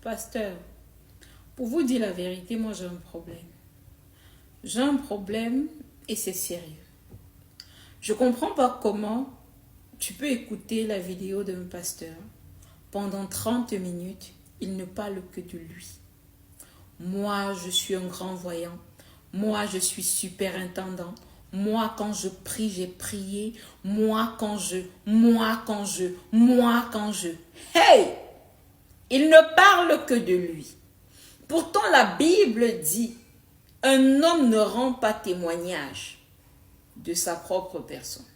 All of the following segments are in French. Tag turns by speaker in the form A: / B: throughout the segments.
A: Pasteur, pour vous dire la vérité, moi j'ai un problème. J'ai un problème et c'est sérieux. Je ne comprends pas comment tu peux écouter la vidéo d'un pasteur. Pendant 30 minutes, il ne parle que de lui. Moi, je suis un grand voyant. Moi, je suis superintendant. Moi, quand je prie, j'ai prié. Moi, quand je. Hey! Il ne parle que de lui. Pourtant, la Bible dit, un homme ne rend pas témoignage de sa propre personne.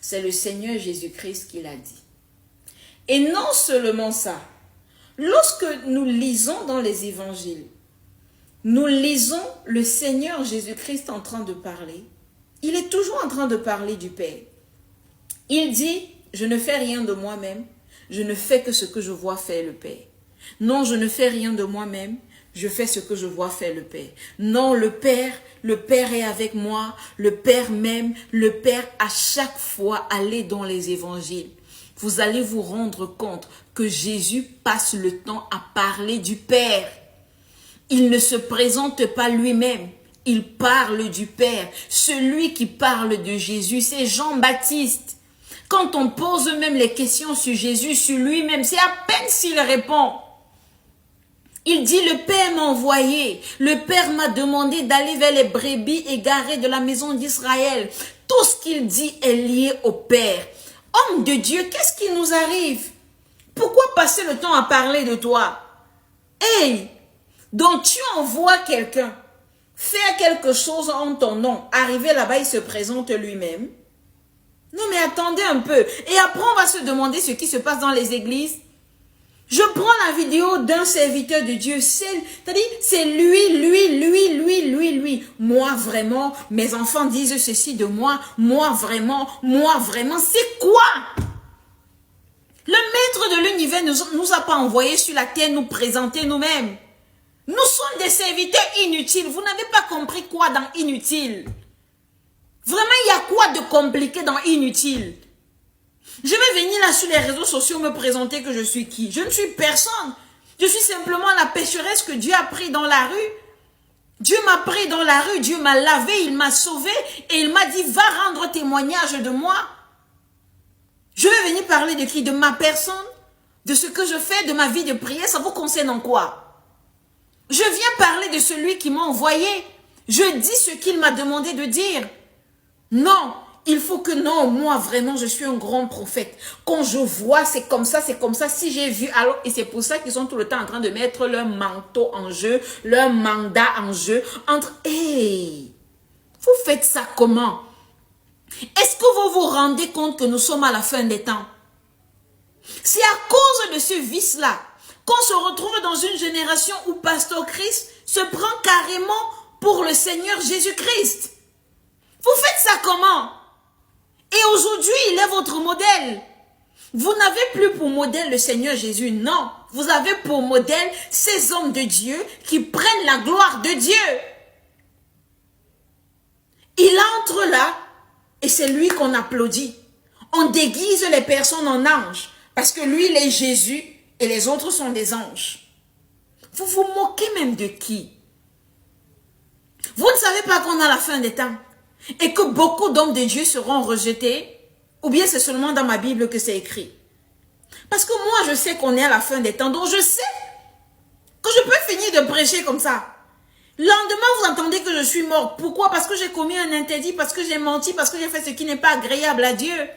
A: C'est le Seigneur Jésus-Christ qui l'a dit. Et non seulement ça, lorsque nous lisons dans les évangiles, nous lisons le Seigneur Jésus-Christ en train de parler. Il est toujours en train de parler du Père. Il dit, je ne fais rien de moi-même, je ne fais que ce que je vois faire le Père. Non, je ne fais rien de moi-même, je fais ce que je vois faire le Père. Non, le Père est avec moi, le Père m'aime, le Père à chaque fois allez dans les évangiles. Vous allez vous rendre compte que Jésus passe le temps à parler du Père. Il ne se présente pas lui-même, il parle du Père. Celui qui parle de Jésus, c'est Jean-Baptiste. Quand on pose même les questions sur Jésus, sur lui-même, c'est à peine s'il répond. Il dit, le Père m'a envoyé. Le Père m'a demandé d'aller vers les brebis égarées de la maison d'Israël. Tout ce qu'il dit est lié au Père. Homme de Dieu, qu'est-ce qui nous arrive? Pourquoi passer le temps à parler de toi? Hey! Donc tu envoies quelqu'un faire quelque chose en ton nom. Arrivé là-bas, il se présente lui-même. Non mais attendez un peu. Et après, on va se demander ce qui se passe dans les églises. Je prends la vidéo d'un serviteur de Dieu. C'est-à-dire, c'est lui. Moi vraiment, mes enfants disent ceci de moi. Moi vraiment. C'est quoi? Le maître de l'univers ne nous a pas envoyés sur la terre nous présenter nous-mêmes. Nous sommes des serviteurs inutiles. Vous n'avez pas compris quoi dans inutile? Vraiment, il y a quoi de compliqué dans inutile? Je vais venir là sur les réseaux sociaux me présenter que je suis qui? Je ne suis personne. Je suis simplement la pécheresse que Dieu a pris dans la rue. Dieu m'a pris dans la rue, Dieu m'a lavé, il m'a sauvé et il m'a dit, va rendre témoignage de moi. Je vais venir parler de qui? De ma personne, de ce que je fais, de ma vie de prière. Ça vous concerne en quoi? Je viens parler de celui qui m'a envoyé. Je dis ce qu'il m'a demandé de dire. Non, il faut que non, moi vraiment je suis un grand prophète. Quand je vois c'est comme ça, si j'ai vu alors, et c'est pour ça qu'ils sont tout le temps en train de mettre leur manteau en jeu, leur mandat en jeu, hey, vous faites ça comment? Est-ce que vous vous rendez compte que nous sommes à la fin des temps? C'est à cause de ce vice-là qu'on se retrouve dans une génération où Pasteur Christ se prend carrément pour le Seigneur Jésus-Christ. Vous faites ça comment? Et aujourd'hui, il est votre modèle. Vous n'avez plus pour modèle le Seigneur Jésus, non. Vous avez pour modèle ces hommes de Dieu qui prennent la gloire de Dieu. Il entre là et c'est lui qu'on applaudit. On déguise les personnes en anges parce que lui, il est Jésus et les autres sont des anges. Vous vous moquez même de qui? Vous ne savez pas qu'on a la fin des temps et que beaucoup d'hommes de Dieu seront rejetés? Ou bien c'est seulement dans ma Bible que c'est écrit? Parce que moi, je sais qu'on est à la fin des temps, donc je sais que je peux finir de prêcher comme ça. Le lendemain, vous entendez que je suis mort. Pourquoi? Parce que j'ai commis un interdit, parce que j'ai menti, parce que j'ai fait ce qui n'est pas agréable à Dieu.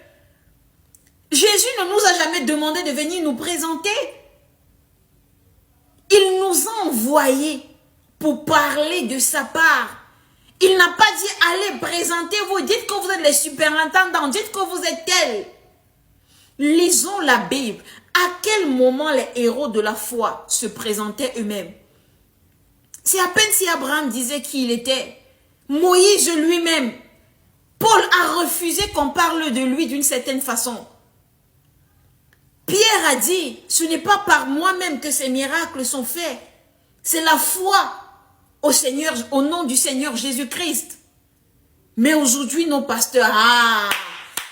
A: Jésus ne nous a jamais demandé de venir nous présenter. Il nous a envoyés pour parler de sa part. Il n'a pas dit, allez, présentez-vous, dites que vous êtes les superintendants, dites que vous êtes tels. Lisons la Bible. À quel moment les héros de la foi se présentaient eux-mêmes? C'est à peine si Abraham disait qui il était. Moïse lui-même. Paul a refusé qu'on parle de lui d'une certaine façon. Pierre a dit, ce n'est pas par moi-même que ces miracles sont faits. C'est la foi au Seigneur, au nom du Seigneur Jésus-Christ. Mais aujourd'hui, nos pasteurs,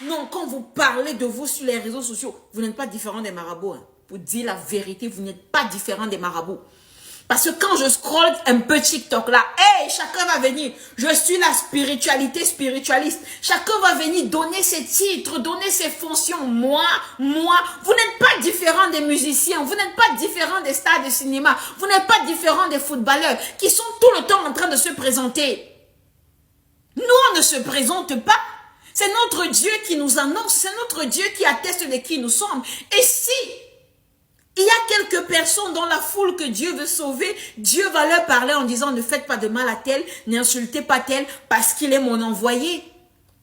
A: non, quand vous parlez de vous sur les réseaux sociaux, vous n'êtes pas différent des marabouts. Hein. pour dire la vérité, vous n'êtes pas différent des marabouts. Parce que quand je scrolle un peu TikTok là, hey, chacun va venir. Je suis la spiritualité spiritualiste. Chacun va venir donner ses titres, donner ses fonctions. Moi. Vous n'êtes pas différent des musiciens. Vous n'êtes pas différent des stars de cinéma. Vous n'êtes pas différent des footballeurs qui sont tout le temps en train de se présenter. Nous, on ne se présente pas. C'est notre Dieu qui nous annonce. C'est notre Dieu qui atteste de qui nous sommes. Et si il y a quelques personnes dans la foule que Dieu veut sauver, Dieu va leur parler en disant ne faites pas de mal à tel, n'insultez pas tel parce qu'il est mon envoyé.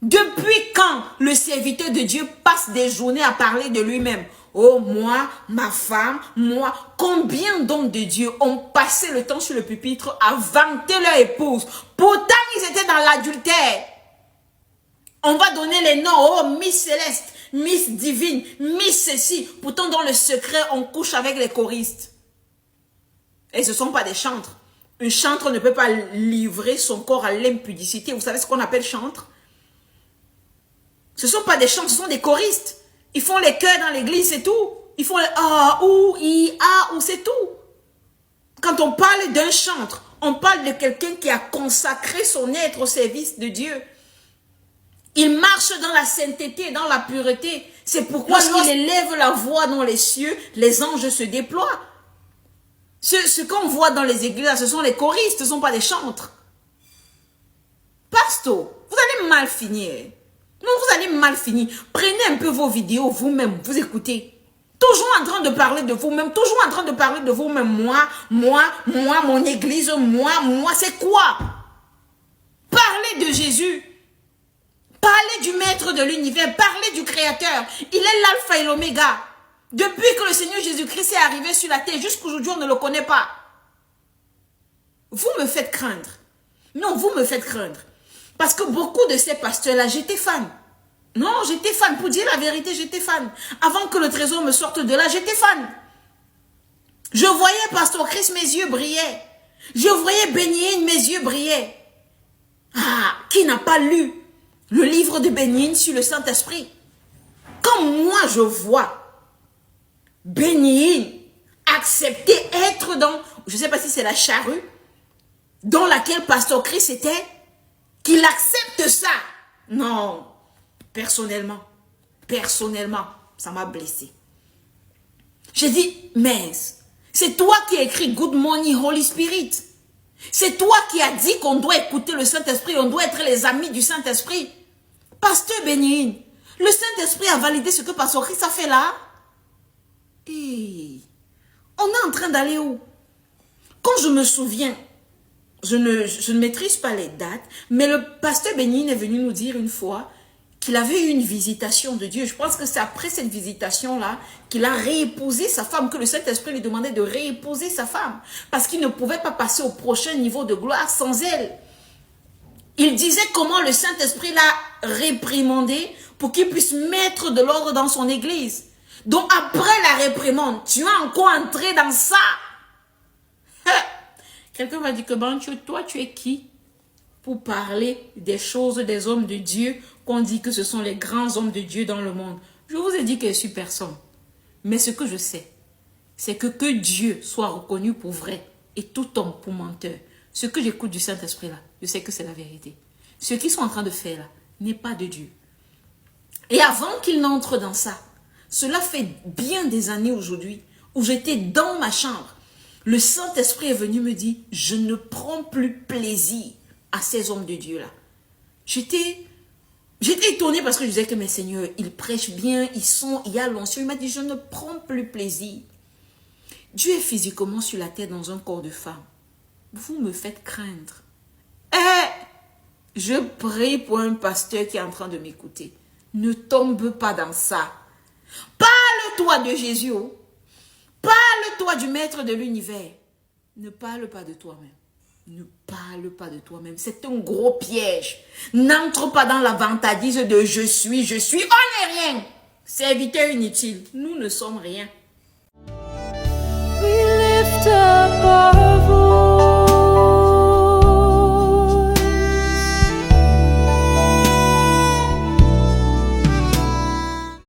A: Depuis quand le serviteur de Dieu passe des journées à parler de lui-même? Oh, moi, ma femme, moi. Combien d'hommes de Dieu ont passé le temps sur le pupitre à vanter leur épouse? Pourtant, ils étaient dans l'adultère. On va donner les noms. Oh, Miss Céleste, Miss Divine, Miss ceci. Pourtant, dans le secret, on couche avec les choristes. Et ce ne sont pas des chantres. Un chantre ne peut pas livrer son corps à l'impudicité. Vous savez ce qu'on appelle chantre? Ce ne sont pas des chantres, ce sont des choristes. Ils font les chœurs dans l'église, c'est tout. Ils font les ah, ou, i, a, ou, c'est tout. Quand on parle d'un chantre, on parle de quelqu'un qui a consacré son être au service de Dieu. Il marche dans la sainteté, dans la pureté. C'est pourquoi lorsqu'il élève la voix dans les cieux, les anges se déploient. Ce qu'on voit dans les églises, ce sont les choristes, ce ne sont pas des chantres. Pasteur, vous allez mal finir. Non, vous allez mal finir. Prenez un peu vos vidéos vous-même, vous écoutez. Toujours en train de parler de vous-même, toujours en train de parler de vous-même. Moi, mon église, moi, c'est quoi? Parlez de Jésus. Parlez du maître de l'univers, parlez du créateur. Il est l'alpha et l'oméga. Depuis que le Seigneur Jésus-Christ est arrivé sur la terre, jusqu'aujourd'hui, on ne le connaît pas. Vous me faites craindre. Non, vous me faites craindre. Parce que beaucoup de ces pasteurs-là, j'étais fan. Non, j'étais fan. Pour dire la vérité, j'étais fan. Avant que le trésor me sorte de là, j'étais fan. Je voyais Pasteur Chris, mes yeux brillaient. Je voyais Bénigne, mes yeux brillaient. Ah, qui n'a pas lu le livre de Bénigne sur le Saint-Esprit? Quand moi je vois Bénigne accepter être dans, je ne sais pas si c'est la charrue, dans laquelle Pasteur Chris était, qu'il accepte ça. Non, personnellement, ça m'a blessé. J'ai dit, mince, c'est toi qui as écrit Good Morning Holy Spirit. C'est toi qui as dit qu'on doit écouter le Saint-Esprit, on doit être les amis du Saint-Esprit. Pasteur Bénigne, le Saint-Esprit a validé ce que Pasteur Christ a fait là. Et on est en train d'aller où? Quand je me souviens, je ne maîtrise pas les dates, mais le pasteur Bénigne est venu nous dire une fois qu'il avait eu une visitation de Dieu. Je pense que c'est après cette visitation-là qu'il a réépousé sa femme, que le Saint-Esprit lui demandait de réépouser sa femme. Parce qu'il ne pouvait pas passer au prochain niveau de gloire sans elle. Il disait comment le Saint-Esprit l'a réprimandé pour qu'il puisse mettre de l'ordre dans son église. Donc après la réprimande, tu as encore entré dans ça. Quelqu'un va dire que ben, toi, tu es qui pour parler des choses des hommes de Dieu, qu'on dit que ce sont les grands hommes de Dieu dans le monde? Je vous ai dit que je suis personne. Mais ce que je sais, c'est que Dieu soit reconnu pour vrai et tout homme pour menteur. Ce que j'écoute du Saint-Esprit là, je sais que c'est la vérité. Ce qu'ils sont en train de faire là n'est pas de Dieu. Et avant qu'ils n'entrent dans ça, cela fait bien des années aujourd'hui où j'étais dans ma chambre. Le Saint-Esprit est venu me dire, je ne prends plus plaisir à ces hommes de Dieu là. J'étais étonnée parce que je disais que mes seigneurs, ils prêchent bien, il y a l'onction. Il m'a dit, je ne prends plus plaisir. Dieu est physiquement sur la terre dans un corps de femme. Vous me faites craindre. Je prie pour un pasteur qui est en train de m'écouter. Ne tombe pas dans ça. Parle-toi de Jésus. Parle-toi du maître de l'univers. Ne parle pas de toi-même. Ne parle pas de toi-même. C'est un gros piège. N'entre pas dans la vantardise de je suis. On n'est rien. Serviteur inutile. Nous ne sommes rien.